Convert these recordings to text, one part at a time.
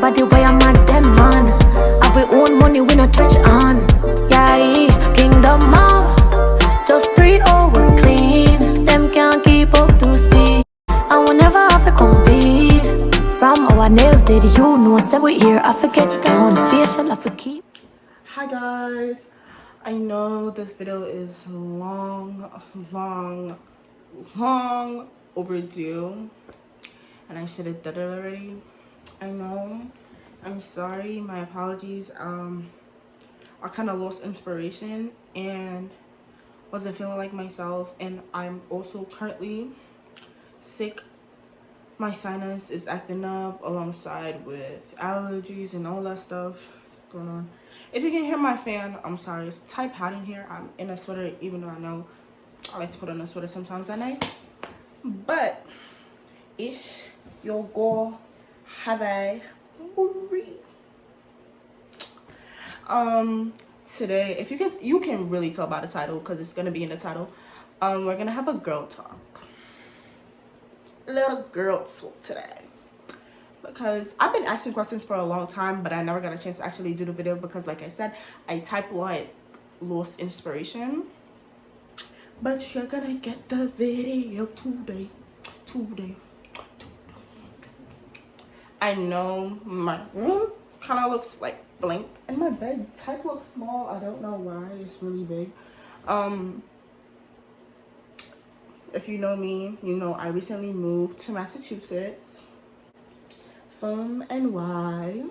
body where I'm at them man. Have we own money we not touch on. Yeah, kingdom of just 3 over clean. Them can't keep up to speed. I will never have to compete. From our nails did you know say we here I forget down facial I forget. Hi guys, I know this video is long overdue and I should have done it already. I know, I'm sorry, my apologies. I kind of lost inspiration and wasn't feeling like myself, and I'm also currently sick. My sinus is acting up alongside with allergies and all that stuff going on. If you can hear my fan, I'm sorry. It's type hot in here. I'm in a sweater, even though I know I like to put on a sweater sometimes at night. But it's your girl have a today, if you can really tell by the title because it's gonna be in the title. We're gonna have a girl talk. A little girl talk today. Because I've been asking questions for a long time, but I never got a chance to actually do the video because, like I said, I type like lost inspiration. But you're gonna get the video today. I know my room kind of looks like blank, and my bed type looks small. I don't know why. It's really big. If you know me, you know I recently moved to Massachusetts from NY.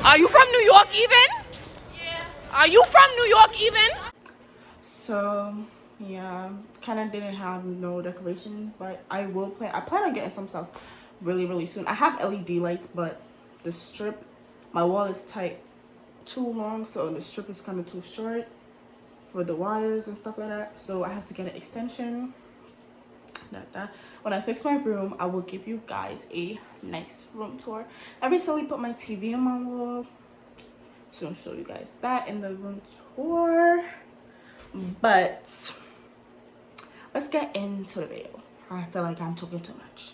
Are you from New York even? Yeah. Are you from New York even? So yeah, kind of didn't have no decorations, but I plan on getting some stuff really soon. I have LED lights, but the strip, my wall is type too long, so the strip is kind of too short for the wires and stuff like that, so I have to get an extension. When I fix my room, I will give you guys a nice room tour. I recently put my TV on my wall, so I'll show you guys that in the room tour. But let's get into the video. I feel like I'm talking too much.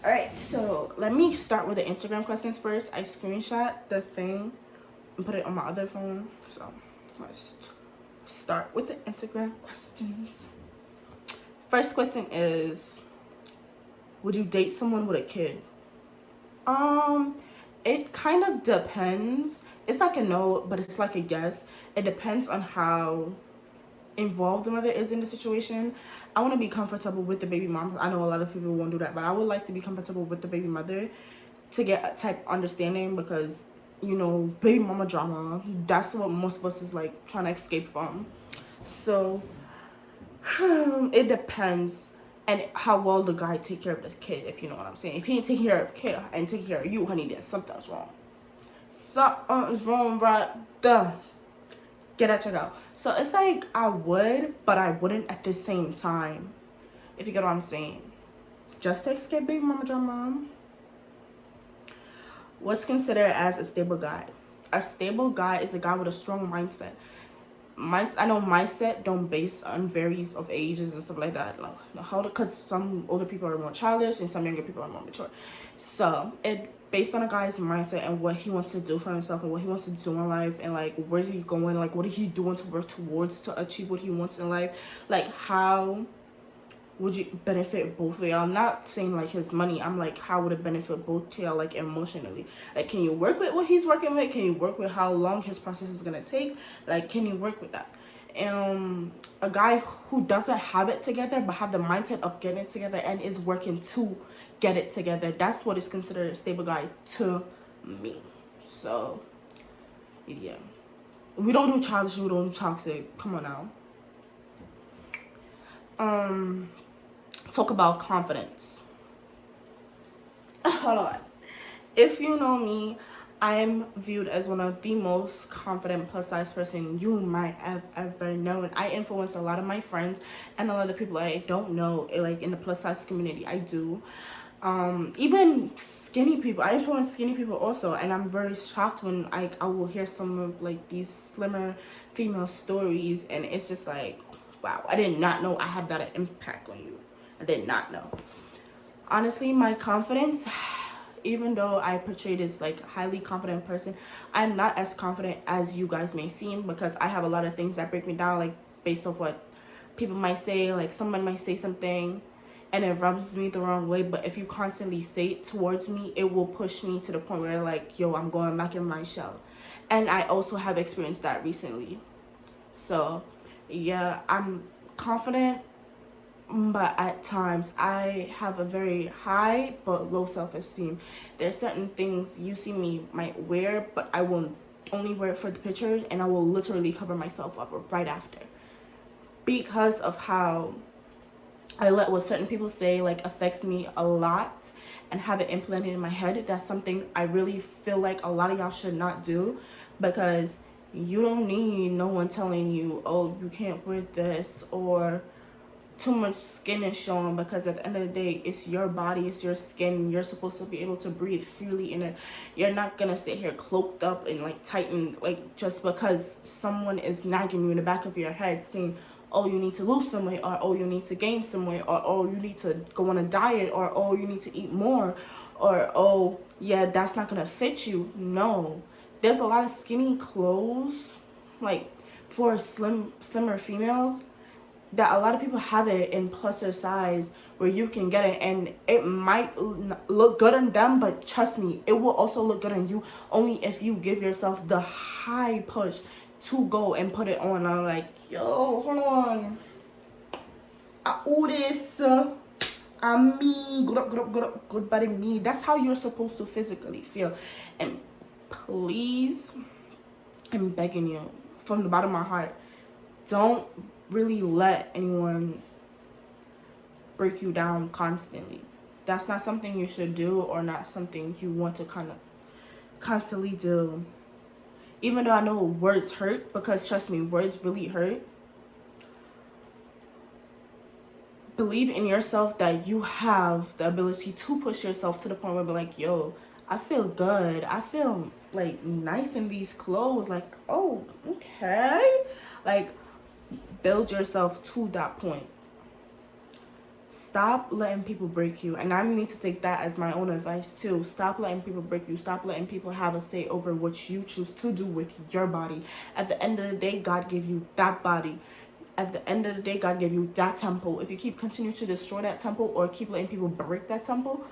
All right, so let me start with the Instagram questions first. I screenshot the thing and put it on my other phone, so let's start with the Instagram questions. First question is, would you date someone with a kid? It kind of depends. It's like a no, but it's like a yes. It depends on how involved the mother is in the situation. I want to be comfortable with the baby mom. I know a lot of people won't do that, but I would like to be comfortable with the baby mother to get a type understanding, because you know, baby mama drama, that's what most of us is like trying to escape from. So it depends, and how well the guy take care of the kid, if you know what I'm saying. If he ain't taking care of the kid and taking care of you, honey, then something's wrong. Something's wrong right there. Get that checked out. So it's like I would, but I wouldn't at the same time, if you get what I'm saying. Just to escape baby mama drama. What's considered as a stable guy? A stable guy is a guy with a strong mindset. I know mindset don't base on varies of ages and stuff like that, because some older people are more childish and some younger people are more mature. So it based on a guy's mindset and what he wants to do for himself and what he wants to do in life, and like where's he going, like what is he doing to work towards to achieve what he wants in life. Like how would you benefit both of y'all? I'm not saying like his money, I'm like how would it benefit both of y'all, like emotionally. Like can you work with what he's working with? Can you work with how long his process is gonna take? Like can you work with that? A guy who doesn't have it together but have the mindset of getting it together and is working to get it together, that's what is considered a stable guy to me. So yeah, we don't do childish, we don't do toxic. Come on now. Talk about confidence. Hold on. If you know me, I'm viewed as one of the most confident plus size person you might have ever known. I influence a lot of my friends and a lot of people I don't know, like in the plus size community. I do. Even skinny people, I influence skinny people also, and I'm very shocked when I will hear some of like these slimmer female stories, and it's just like, wow, I did not know I have that impact on you. I did not know. Honestly, my confidence even though I portray this like highly confident person, I'm not as confident as you guys may seem, because I have a lot of things that break me down, like based off what people might say. Like someone might say something and it rubs me the wrong way, but if you constantly say it towards me, it will push me to the point where like, yo, I'm going back in my shell. And I also have experienced that recently. So yeah, I'm confident, but at times I have a very high but low self-esteem. There's certain things you see me might wear, but I will only wear it for the picture, and I will literally cover myself up right after, because of how I let what certain people say like affects me a lot and have it implanted in my head. That's something I really feel like a lot of y'all should not do, because you don't need no one telling you, oh, you can't wear this, or too much skin is showing, because at the end of the day, it's your body, it's your skin. You're supposed to be able to breathe freely in it. You're not gonna sit here cloaked up and like tightened, like just because someone is nagging you in the back of your head saying, oh, you need to lose some weight, or oh, you need to gain some weight, or oh, you need to go on a diet, or oh, you need to eat more, or oh, yeah, that's not gonna fit you. No, there's a lot of skinny clothes, like for slimmer females, that a lot of people have it in plus or size where you can get it, and it might look good on them, but trust me, it will also look good on you only if you give yourself the high push to go and put it on. I'm like, yo, hold on, I owe this, I'm me, good body me. That's how you're supposed to physically feel. And please, I'm begging you from the bottom of my heart, don't really let anyone break you down constantly. That's not something you should do, or not something you want to kind of constantly do. Even though I know words hurt, because trust me, words really hurt. Believe in yourself that you have the ability to push yourself to the point where be like, yo, I feel good, I feel like nice in these clothes, like, oh, okay, like build yourself to that point. Stop letting people break you. And I need to take that as my own advice too. Stop letting people break you. Stop letting people have a say over what you choose to do with your body. At the end of the day, God gave you that body. At the end of the day, God gave you that temple. If you keep continue to destroy that temple, or keep letting people break that temple,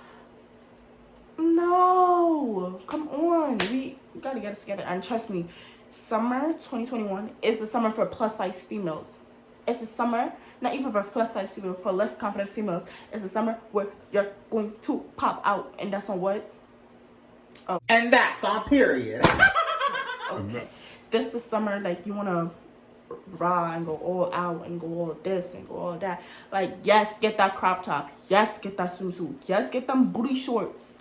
no, come on, we gotta get it together. And trust me, summer 2021 is the summer for plus size females. It's the summer, not even for plus size females, for less confident females. It's the summer where you're going to pop out. And that's on what? Oh. And that's on period. Okay. This the summer like you wanna raw and go all out and go all this and go all that. Like, yes, get that crop top. Yes, get that swimsuit. Yes, get them booty shorts.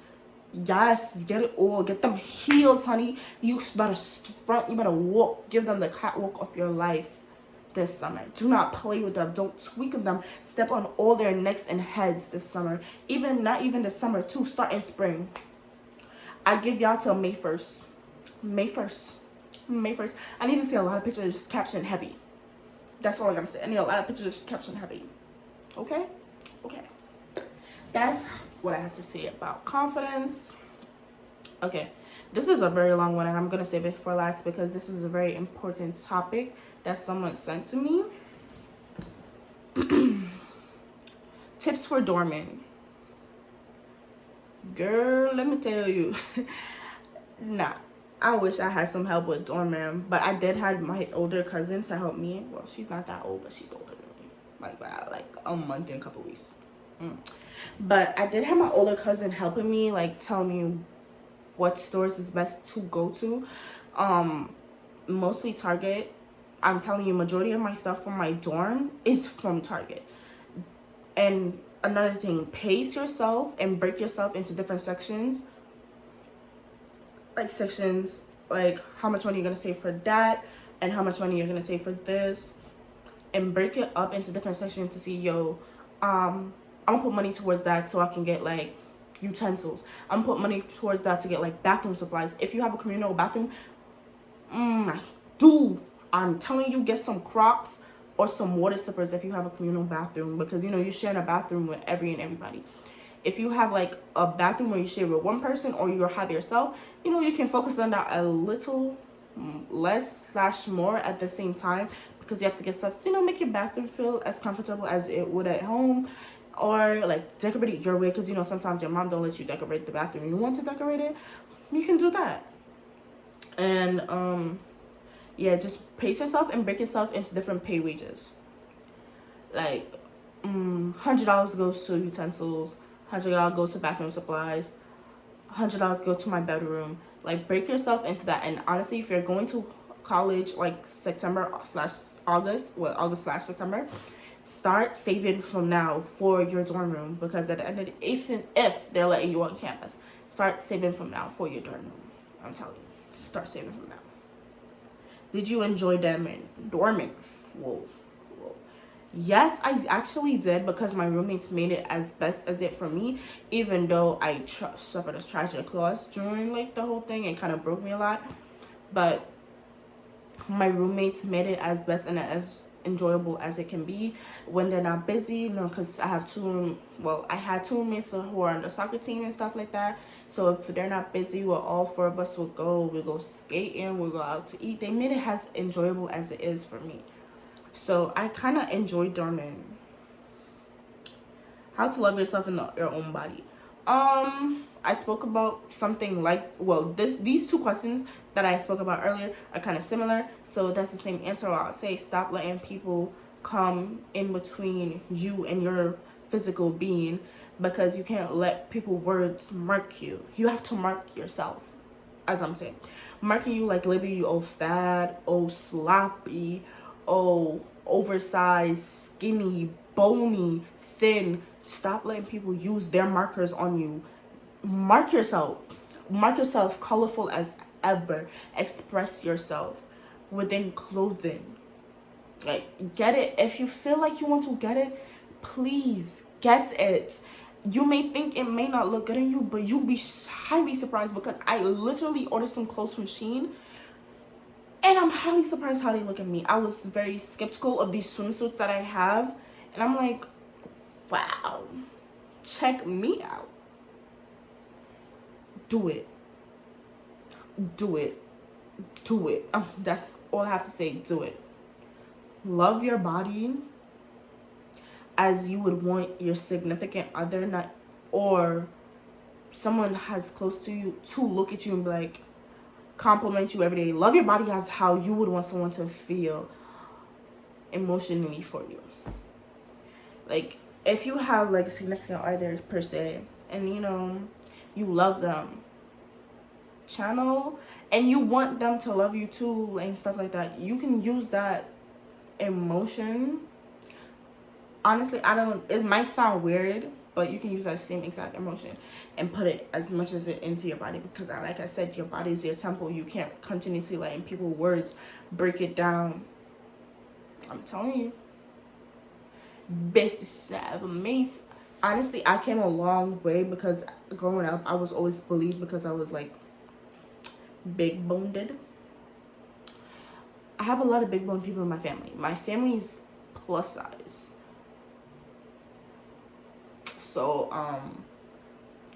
Yes, get it all. Get them heels, honey. You better strut. You better walk. Give them the catwalk of your life this summer. Do not play with them. Don't tweak them. Step on all their necks and heads this summer. Not even this summer too. Start in spring. I give y'all till May 1st. May 1st. May 1st. I need to see a lot of pictures caption heavy. That's all I gotta say. I need a lot of pictures caption heavy. Okay? Okay. That's what I have to say about confidence. Okay, this is a very long one, and I'm gonna save it for last because this is a very important topic that someone sent to me. Tips for doormen. Girl, let me tell you. Nah, I wish I had some help with doorman, but I did have my older cousin to help me. Well, she's not that old, but she's older than me, like by like a month and a couple weeks. But I did have my older cousin helping me, like tell me what stores is best to go to. Mostly Target. I'm telling you, majority of my stuff from my dorm is from Target. And another thing, pace yourself and break yourself into different sections. Like how much money you're gonna save for that, and how much money you're gonna save for this, and break it up into different sections to see, yo, I'm gonna put money towards that so I can get like utensils. I'm gonna put money towards that to get like bathroom supplies. If you have a communal bathroom, dude, I'm telling you, get some Crocs or some water slippers if you have a communal bathroom, because you know you're sharing a bathroom with everybody. If you have like a bathroom where you share with one person or you have yourself, you know, you can focus on that a little less / more at the same time, because you have to get stuff to, you know, make your bathroom feel as comfortable as it would at home, or like decorate it your way, because you know sometimes your mom don't let you decorate the bathroom you want to decorate it. You can do that. And yeah, just pace yourself and break yourself into different pay wages. Like $100 goes to utensils, $100 goes to bathroom supplies, $100 go to my bedroom. Like, break yourself into that. And honestly, if you're going to college like September / August, well, August / September, start saving from now for your dorm room, because at the end of the, even if they're letting you on campus, start saving from now for your dorm room. I'm telling you, start saving from now. Did you enjoy dorming? Whoa. Yes, I actually did, because my roommates made it as best as it for me, even though I suffered a tragic loss during like the whole thing and kind of broke me a lot. But my roommates made it as best and as enjoyable as it can be when they're not busy, you know, because I had two roommates who are on the soccer team and stuff like that. So if they're not busy, well, all 4 of us will go skating, we'll go out to eat. They made it as enjoyable as it is for me. So I kind of enjoy dorming. How to love yourself in your own body. I spoke about something like, well, these 2 questions that I spoke about earlier are kind of similar. So that's the same answer. I'll say, stop letting people come in between you and your physical being, because you can't let people's words mark you. You have to mark yourself, as I'm saying. Marking you, like labeling you, oh fat, oh sloppy, oh oversized, skinny, bony, thin. Stop letting people use their markers on you. Mark yourself colorful as ever. Express yourself within clothing. Like, get it. If you feel like you want to get it, please get it. You may think it may not look good on you, but you'll be highly surprised, because I literally ordered some clothes from Shein, and I'm highly surprised how they look at me. I was very skeptical of these swimsuits that I have, and I'm like, wow, check me out. Do it. That's all I have to say. Do it. Love your body as you would want your significant other, or someone has close to you, to look at you and be like, compliment you every day. Love your body as how you would want someone to feel emotionally for you. Like, if you have like significant others per se, and you know, you love them, channel, and you want them to love you too and stuff like that, you can use that emotion. Honestly, it might sound weird, but you can use that same exact emotion and put it as much as it into your body, because like I said, your body is your temple. You can't continuously letting people's words break it down. I'm telling you, best decision I ever made. Honestly, I came a long way, because growing up I was always bullied because I was like big boned. I have a lot of big bone people in my family. My family is plus size. So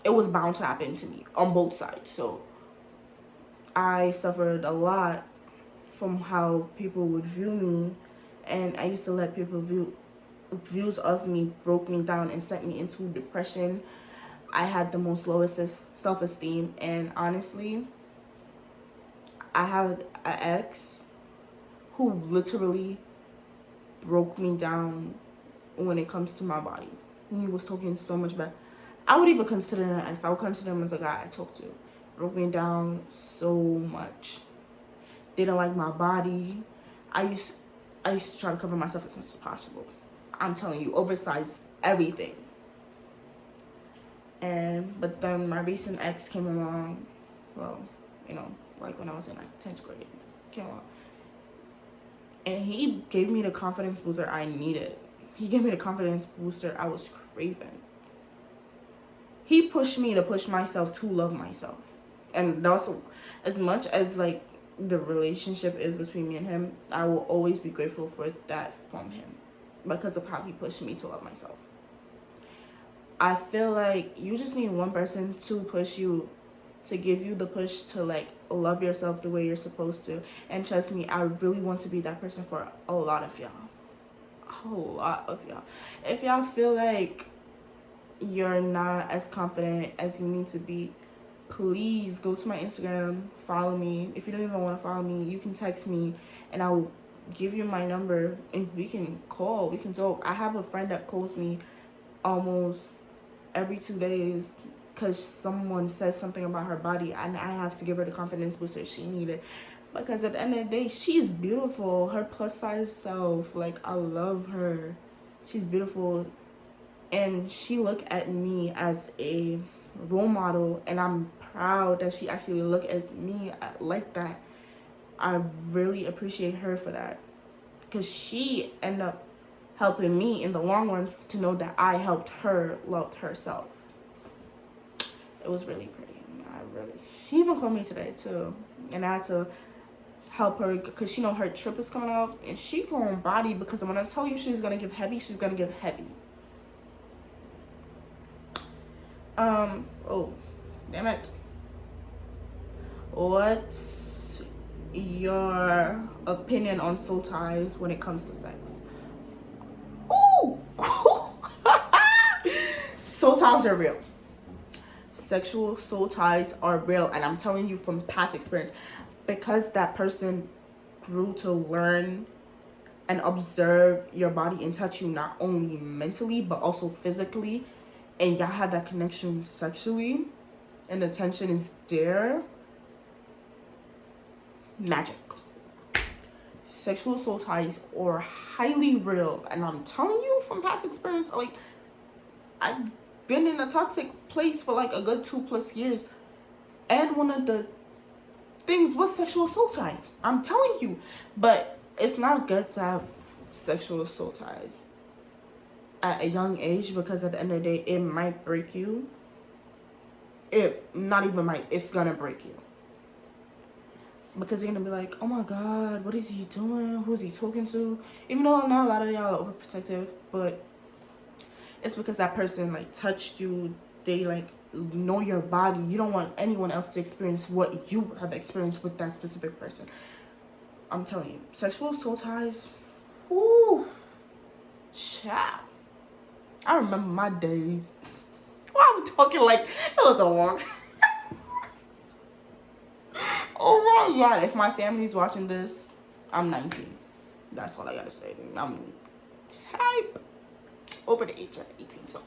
it was bound to happen to me on both sides. So I suffered a lot from how people would view me, and I used to let people views of me broke me down and sent me into depression. I had the most lowest self-esteem, and honestly, I had an ex who literally broke me down when it comes to my body. He was talking so much bad. I would even consider him an ex. I would consider him as a guy I talked to. Broke me down so much. Didn't like my body. I used to try to cover myself as much as possible. I'm telling you, oversized everything. But then my recent ex came along. Well, you know, like when I was in like 10th grade, came along, and he gave me the confidence booster I needed. He gave me the confidence booster I was craving. He pushed me to push myself to love myself. And also, as much as like the relationship is between me and him, I will always be grateful for that from him, because of how he pushed me to love myself. I feel like you just need one person to push you, to give you the push to like love yourself the way you're supposed to. And trust me, I really want to be that person for a lot of y'all. A lot of y'all. If y'all feel like you're not as confident as you need to be, please go to my Instagram, follow me. If you don't even want to follow me, you can text me and I'll give you my number and we can call, we can talk. I have a friend that calls me almost every 2 days because someone says something about her body and I have to give her the confidence booster she needed, because at the end of the day, she's beautiful. Her plus size self, like, I love her. She's beautiful, and she look at me as a role model, and I'm proud that she actually look at me like that. I really appreciate her for that, because she ended up helping me in the long run to know that I helped her love herself. It was really pretty. She even called me today too, and I had to help her because she know her trip is coming up, and she going body, because when I tell you she's gonna give heavy, she's gonna give heavy. Oh, damn it. What's your opinion on soul ties when it comes to sex? Ooh! Soul ties are real. Sexual soul ties are real, and I'm telling you from past experience, because that person grew to learn and observe your body and touch you not only mentally but also physically, and y'all have that connection sexually and the tension is there. Magic. Sexual soul ties are highly real, and I'm telling you from past experience, like, I've been in a toxic place for like a good 2+ years, and one of the things was sexual soul ties. I'm telling you, but it's not good to have sexual soul ties at a young age, because at the end of the day, it might break you. It not even might, it's gonna break you, because you're gonna be like, oh my god, what is he doing? Who's he talking to? Even though I know a lot of y'all are overprotective, but it's because that person like touched you. They like know your body. You don't want anyone else to experience what you have experienced with that specific person. I'm telling you, sexual soul ties, ooh, child. I remember my days. Why am I talking like it was a long time? Oh my god, if my family's watching this, I'm 19. That's all I gotta say. I'm type over the age of 18, so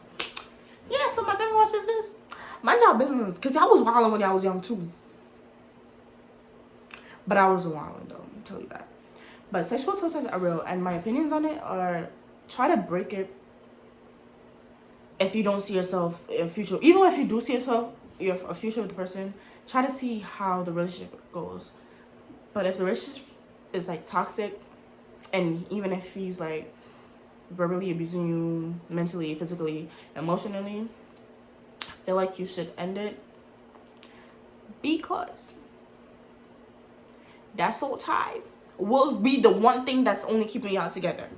yeah. So my family watches this, mind y'all business, because I was wilding when I was young too, but I was wilding though, I'll tell you that. But sexual soul ties are real, and my opinions on it are, try to break it if you don't see yourself in future. Even if you do see yourself, you have a future with the person, try to see how the relationship goes. But if the relationship is like toxic, and even if he's like verbally abusing you mentally, physically, emotionally, I feel like you should end it, because that soul tie will be the one thing that's only keeping y'all together.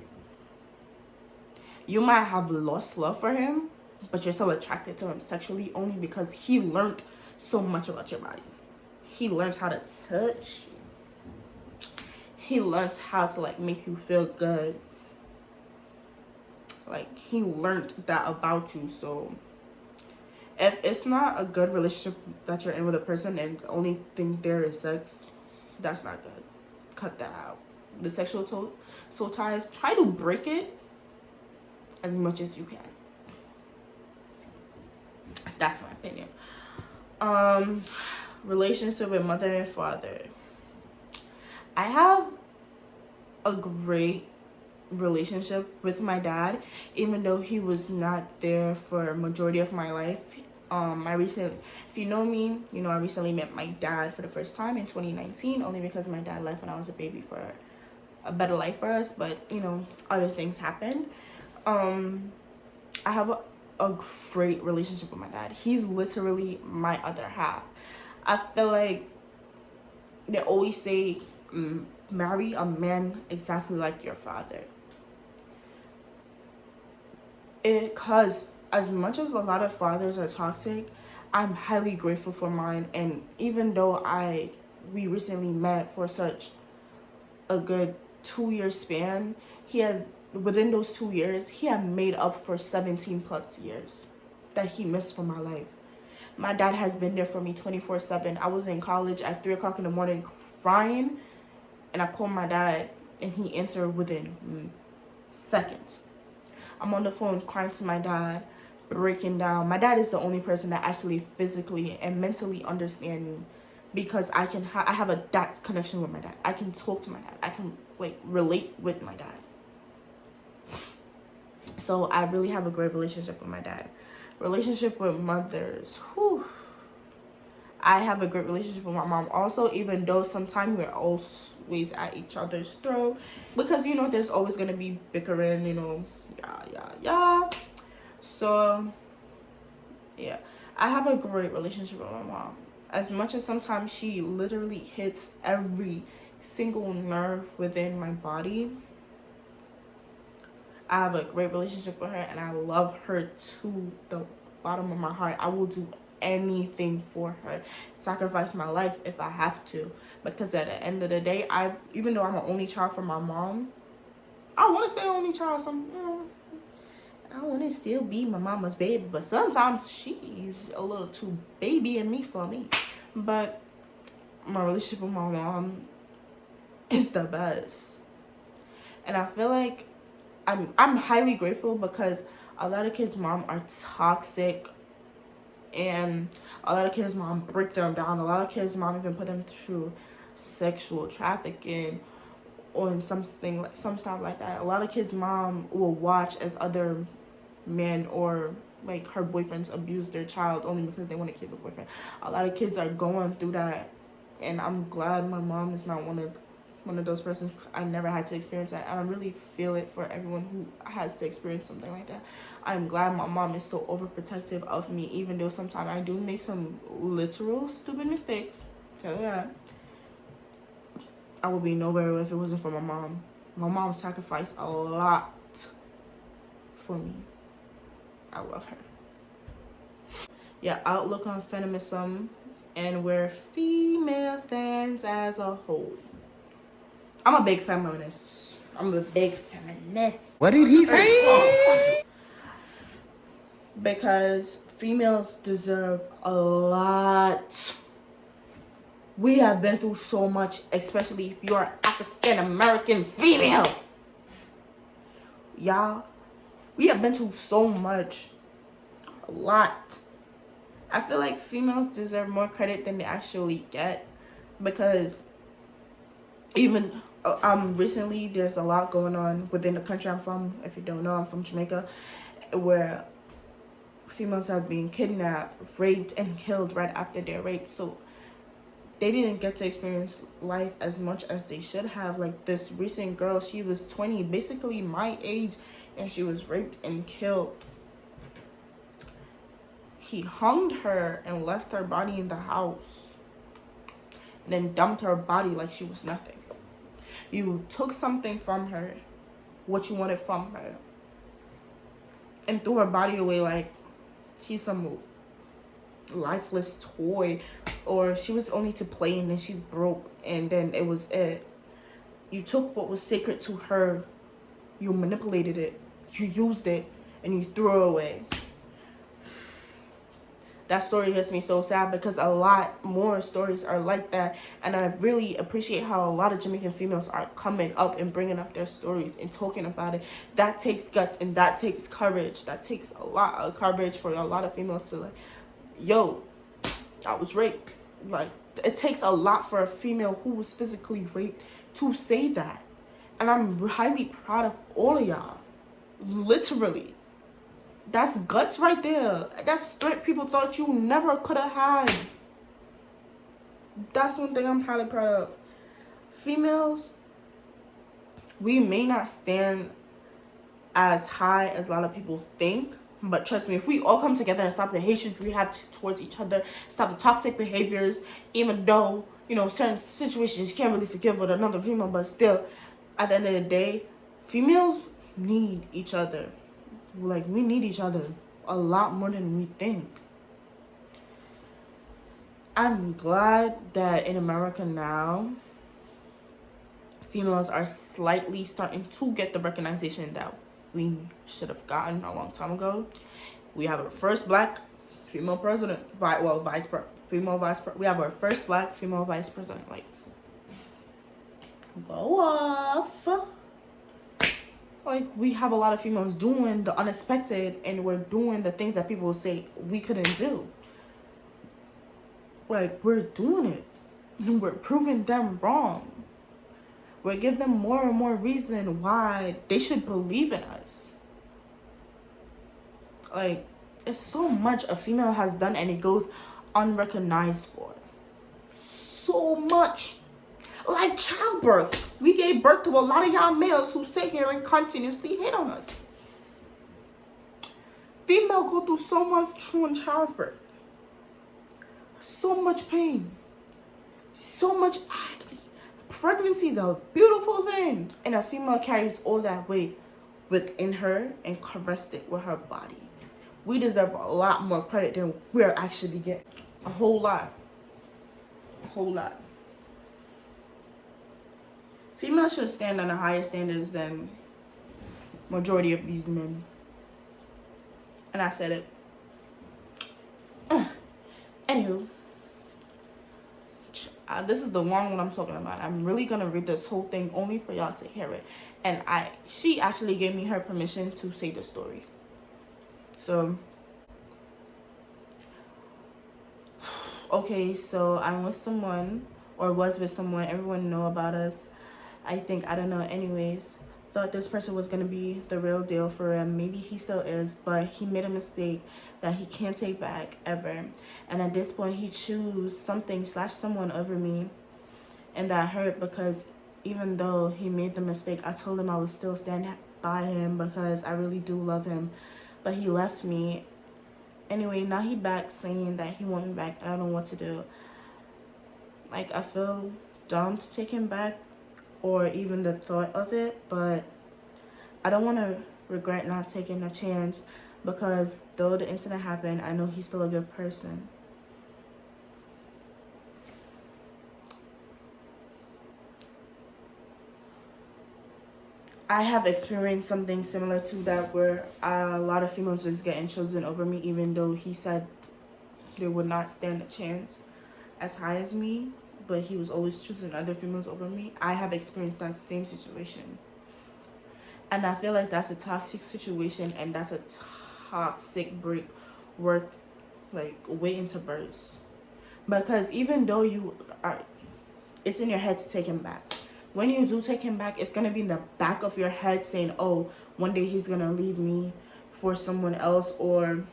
You might have lost love for him, but you're still attracted to him sexually, only because he learned so much about your body. He learned how to touch you. He learns how to like make you feel good. Like, he learned that about you. So if it's not a good relationship that you're in with a person and the only thing there is sex, that's not good. Cut that out. The sexual soul ties, try to break it as much as you can. That's my opinion. Relationship with mother and father. I have a great relationship with my dad, even though he was not there for a majority of my life. If you know me, you know I recently met my dad for the first time in 2019, only because my dad left when I was a baby for a better life for us, but you know, other things happened. I have a great relationship with my dad. He's literally my other half. I feel like they always say, marry a man exactly like your father. Because as much as a lot of fathers are toxic, I'm highly grateful for mine. And even though we recently met for such a good 2-year span, he has, within those 2 years, he had made up for 17 plus years that he missed from my life. My dad has been there for me 24/7. I was in college at 3 o'clock in the morning crying, and I called my dad, and he answered within seconds. I'm on the phone crying to my dad, breaking down. My dad is the only person that actually physically and mentally understands me, because I have a that connection with my dad. I can talk to my dad. I can relate with my dad. So I really have a great relationship with my dad. Relationship with mothers, whew. I have a great relationship with my mom also, even though sometimes we're always at each other's throat, because there's always gonna be bickering, yeah. So yeah, I have a great relationship with my mom. As much as sometimes she literally hits every single nerve within my body, I have a great relationship with her, and I love her to the bottom of my heart. I will do anything for her, sacrifice my life if I have to, because at the end of the day, even though I'm an only child for my mom, I want to say only child. I want to still be my mama's baby, but sometimes she's a little too baby in me for me. But my relationship with my mom is the best, and I feel like I'm highly grateful, because a lot of kids' mom are toxic, and a lot of kids' mom break them down. A lot of kids' mom even put them through sexual trafficking or something like some stuff like that. A lot of kids' mom will watch as other men or her boyfriends abuse their child only because they want to keep a boyfriend. A lot of kids are going through that, and I'm glad my mom is not one of those persons. I never had to experience that, and I really feel it for everyone who has to experience something like that. I'm glad my mom is so overprotective of me, even though sometimes I do make some literal stupid mistakes. Tell you that. I would be nowhere if it wasn't for my mom. My mom sacrificed a lot for me. I love her. Yeah, outlook on feminism and where female stands as a whole. I'm a big feminist. What did he say? Because females deserve a lot. We have been through so much, especially if you're an African American female. Y'all, we have been through so much. A lot. I feel like females deserve more credit than they actually get, because even recently there's a lot going on within the country I'm from. If you don't know, I'm from Jamaica, where females have been kidnapped, raped, and killed right after they're raped. So they didn't get to experience life as much as they should have. Like this recent girl, she was 20, basically my age, and she was raped and killed. He hung her and left her body in the house, and then dumped her body like she was nothing. You took something from her, what you wanted from her, and threw her body away like she's some lifeless toy, or she was only to play and then she broke and then it was it. You took what was sacred to her, you manipulated it, you used it, and you threw it away. That story hits me so sad, because a lot more stories are like that, and I really appreciate how a lot of Jamaican females are coming up and bringing up their stories and talking about it. That takes guts and that takes courage. That takes a lot of courage for a lot of females to like, yo, I was raped. Like, it takes a lot for a female who was physically raped to say that, and I'm highly proud of all of y'all. Literally. That's guts right there. That's strength people thought you never could have had. That's one thing I'm highly proud of. Females, we may not stand as high as a lot of people think, but trust me, if we all come together and stop the hatred we have towards each other, stop the toxic behaviors, even though, certain situations you can't really forgive with another female, but still, at the end of the day, females need each other. Like, we need each other a lot more than we think. I'm glad that in America now, females are slightly starting to get the recognition that we should have gotten a long time ago. We have our first black female president, we have our first black female vice president. Like, go off. Like, we have a lot of females doing the unexpected, and we're doing the things that people say we couldn't do. Like, we're doing it. And we're proving them wrong. We're giving them more and more reason why they should believe in us. Like, it's so much a female has done and it goes unrecognized for. So much. Like childbirth. We gave birth to a lot of y'all males who sit here and continuously hate on us. Females go through so much true in childbirth. So much pain. So much agony. Pregnancy is a beautiful thing. And a female carries all that weight within her and caressed it with her body. We deserve a lot more credit than we're actually getting. A whole lot. A whole lot. Females should stand on a higher standards than majority of these men. And I said it. Anywho. This is the long one I'm talking about. I'm really going to read this whole thing only for y'all to hear it. And she actually gave me her permission to say the story. So, okay, so I'm with someone, or was with someone. Everyone know about us. I don't know, anyways. Thought this person was going to be the real deal for him. Maybe he still is, but he made a mistake that he can't take back ever. And at this point, he chose something/someone over me. And that hurt, because even though he made the mistake, I told him I would still stand by him because I really do love him. But he left me. Anyway, now he back saying that he want me back, and I don't know what to do. Like, I feel dumb to take him back, or even the thought of it, but I don't want to regret not taking a chance, because though the incident happened, I know he's still a good person. I have experienced something similar to that, where a lot of females was getting chosen over me, even though he said they would not stand a chance as high as me, but he was always choosing other females over me. I have experienced that same situation. And I feel like that's a toxic situation, and that's a toxic break worth, like, waiting to burst. Because even though it's in your head to take him back. When you do take him back, it's going to be in the back of your head saying, oh, one day he's going to leave me for someone else, or,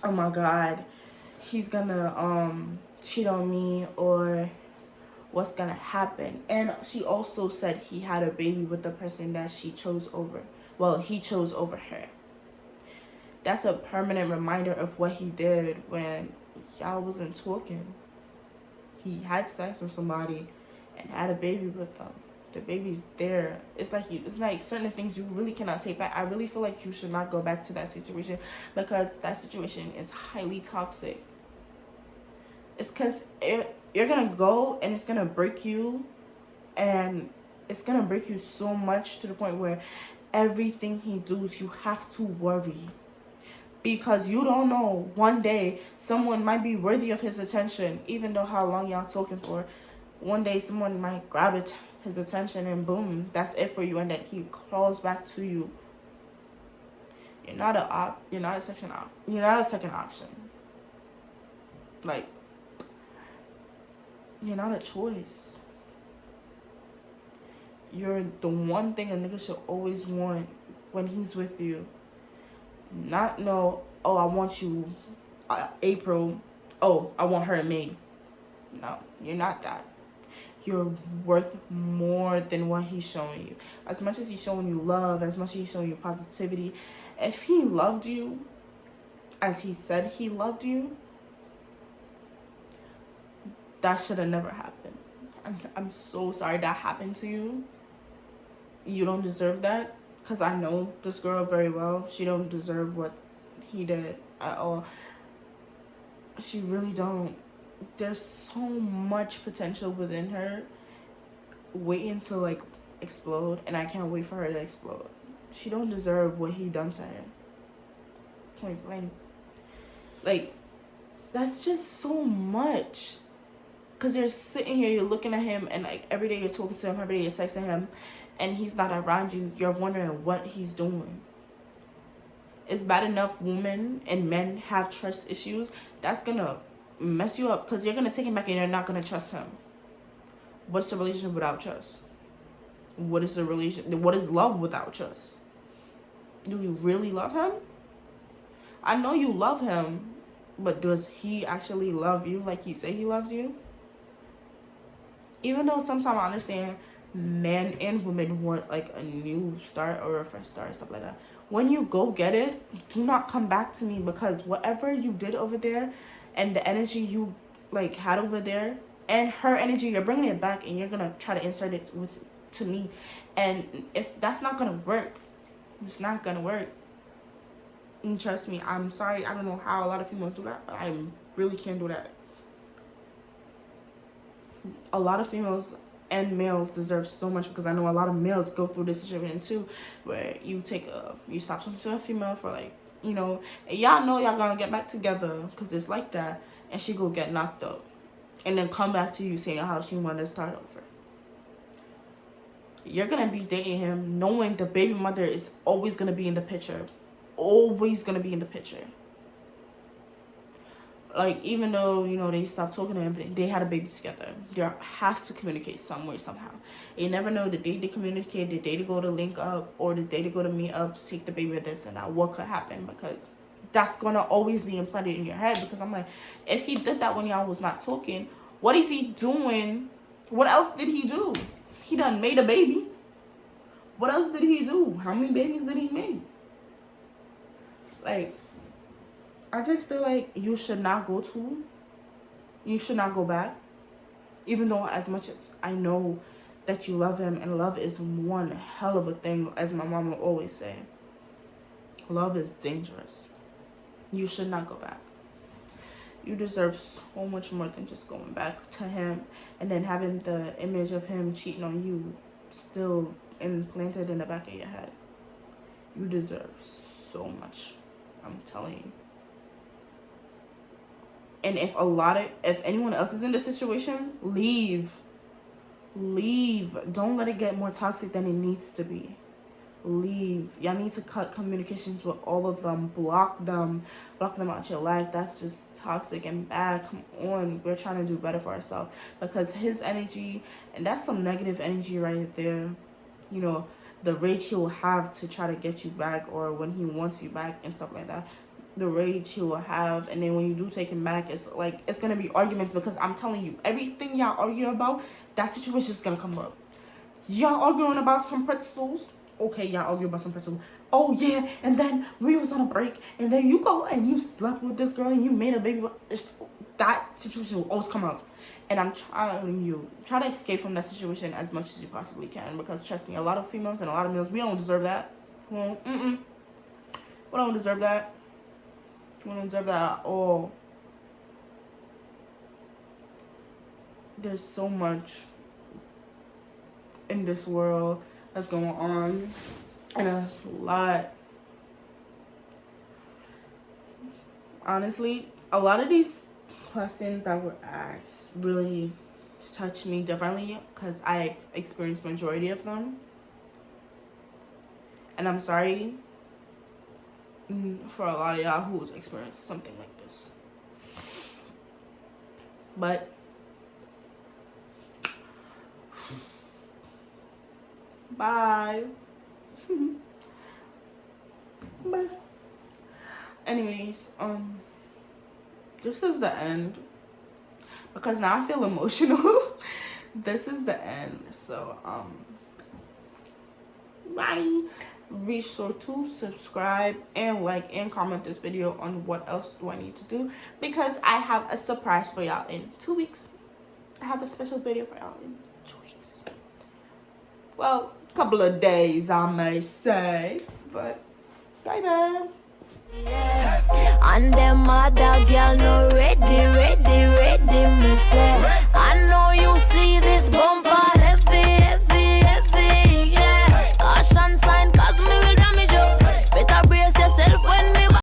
oh my God, he's going to cheat on me, or what's going to happen. And she also said he had a baby with the person that she chose over. Well, he chose over her. That's a permanent reminder of what he did when y'all wasn't talking. He had sex with somebody and had a baby with them. The baby's there. It's like certain things you really cannot take back. I really feel like you should not go back to that situation, because that situation is highly toxic. It's because you're gonna go and it's gonna break you, and it's gonna break you so much to the point where everything he does, you have to worry, because you don't know, one day someone might be worthy of his attention. Even though how long y'all talking for, one day someone might grab his attention, and boom, that's it for you, and then he crawls back to you. You're not a second option. Like, you're not a choice. You're the one thing a nigga should always want when he's with you. Not know, oh, I want you April, oh, I want her in May. No, you're not that. You're worth more than what he's showing you. As much as he's showing you love, as much as he's showing you positivity, if he loved you as he said he loved you, that should have never happened. I'm so sorry that happened to you. You don't deserve that, because I know this girl very well. She don't deserve what he did at all. She really don't. There's so much potential within her waiting to like explode, and I can't wait for her to explode. She don't deserve what he done to her. Point blank. Like, that's just so much. Cause you're sitting here, you're looking at him, and like every day you're talking to him, every day you're texting him, and he's not around you. You're wondering what he's doing. It's bad enough women and men have trust issues. That's gonna mess you up, because you're gonna take him back and you're not gonna trust him. What's a relationship without trust? What is the relation? What is love without trust? Do you really love him? I know you love him, but does he actually love you like he say he loves you? Even though sometimes I understand men and women want like a new start or a fresh start, stuff like that. When you go get it, do not come back to me, because whatever you did over there and the energy you like had over there and her energy, you're bringing it back and you're gonna try to insert it to me, and that's not gonna work. It's not gonna work. And trust me, I'm sorry, I don't know how a lot of females do that, but I really can't do that. A lot of females and males deserve so much, because I know a lot of males go through this situation too, where you stop talking to a female for like, you know, and y'all know y'all gonna get back together because it's like that, and she go get knocked up and then come back to you saying how she wanted to start over. You're gonna be dating him knowing the baby mother is always gonna be in the picture, always gonna be in the picture. Like, even though, you know, they stopped talking to him, they had a baby together. They have to communicate some way, somehow. You never know the day they communicate, the day to go to link up, or the day to go to meet up to take the baby with this and that. What could happen? Because that's going to always be implanted in your head. Because I'm like, if he did that when y'all was not talking, what is he doing? What else did he do? He done made a baby. What else did he do? How many babies did he make? Like, I just feel like you should not go back, even though as much as I know that you love him, and love is one hell of a thing, as my mom will always say. Love is dangerous. You should not go back. You deserve so much more than just going back to him and then having the image of him cheating on you still implanted in the back of your head. You deserve so much. I'm telling you. And if anyone else is in this situation, leave. Don't let it get more toxic than it needs to be. Leave. Y'all need to cut communications with all of them. Block them out your life. That's just toxic and bad. Come on, we're trying to do better for ourselves, because his energy, and that's some negative energy right there. You know, the rage he will have to try to get you back, or when he wants you back and stuff like that. The rage he will have, and then when you do take him back, it's like, it's gonna be arguments, because I'm telling you, everything y'all argue about, that situation is gonna come up. Y'all arguing about some pretzels. Okay, y'all argue about some pretzels. Oh yeah, and then we was on a break, and then you go and you slept with this girl and you made a baby. That situation will always come up. And I'm telling you, try to escape from that situation as much as you possibly can, because trust me, a lot of females and a lot of males, we don't deserve that. Well, we don't deserve that. We don't deserve that at all. There's so much in this world that's going on, and it's a lot. Honestly, a lot of these questions that were asked really touched me differently, because I experienced majority of them. And I'm sorry for a lot of y'all who's experienced something like this. But bye. Bye. Anyways, this is the end, because now I feel emotional. This is the end. So bye. Be sure to subscribe and like and comment this video on what else do I need to do, because I have a surprise for y'all in 2 weeks. I have a special video for y'all in 2 weeks. Well, a couple of days I may say, but bye bye. And them other girl no